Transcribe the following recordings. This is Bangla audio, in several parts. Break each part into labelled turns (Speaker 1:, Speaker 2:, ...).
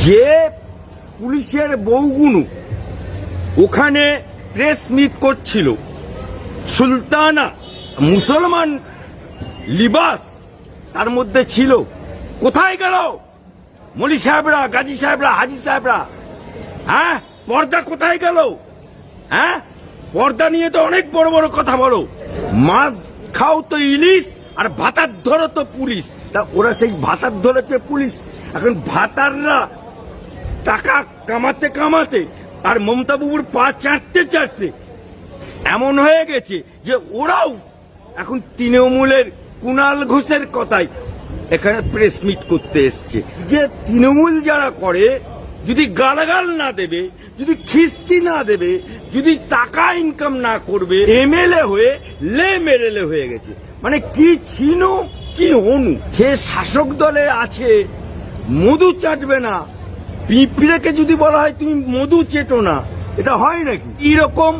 Speaker 1: যে পুলিশের বউগুলো ওখানে প্রেস মিট করছিল, সুলতানা মুসলমান লিবাস তার মধ্যে ছিল, কোথায় গেল মলি সাহেবরা, গাজী সাহেবরা, হাজি সাহেবরা? হ্যাঁ, পর্দা কোথায় গেল? হ্যাঁ, পর্দা নিয়ে তো অনেক বড় বড় কথা বলো। মাছ খাও তো ইলিশ, আর ভাতার ধরো তো পুলিশ। তা ওরা সেই ভাতার ধরেছে পুলিশ। এখন ভাতাররা টাকা কামাতে কামাতে আর মমতা বাবুর পা চাটতে চাটতে এমন হয়ে গেছে যে ওরাও এখন তৃণমূলের কুণাল ঘোষের কথাই এখানে প্রেস মিট করতে এসছে। যে তৃণমূল যারা করে, যদি গালাগাল না দেবে, যদি খিস্তি না দেবে, যদি টাকা ইনকাম না করবে, এমএলএ হয়ে মেরেলে হয়ে গেছে। মানে কি ছিল কি হনু, সে শাসক দলে আছে, মধু চাটবে না। পিঁপড়েকে যদি বলা হয় তুমি মধু চেটো না, এটা হয় নাকি? এরকম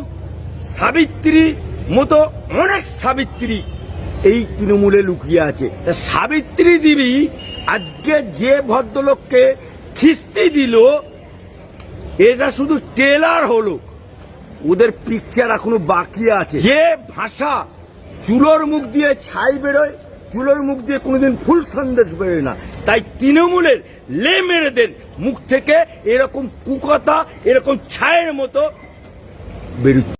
Speaker 1: সাবিত্রী মতো অনেক সাবিত্রী এই তৃণমূলে লুকিয়ে আছে। সাবিত্রী দেবী আজকে যে ভদ্রলোককে খিস্তি দিল, এটা শুধু ট্রেলার হলো, ওদের পিকচার এখনো বাকি আছে। যে ভাষা চুলোর মুখ দিয়ে ছাই বেরোয়, চুলোর মুখ দিয়ে কোনোদিন ফুল সন্দেশ বেরোয় না। তাই তৃণমূলের মেরেদের মুখ থেকে এরকম কুকথা, এরকম ছায়ের মতো বেরোচ্ছে।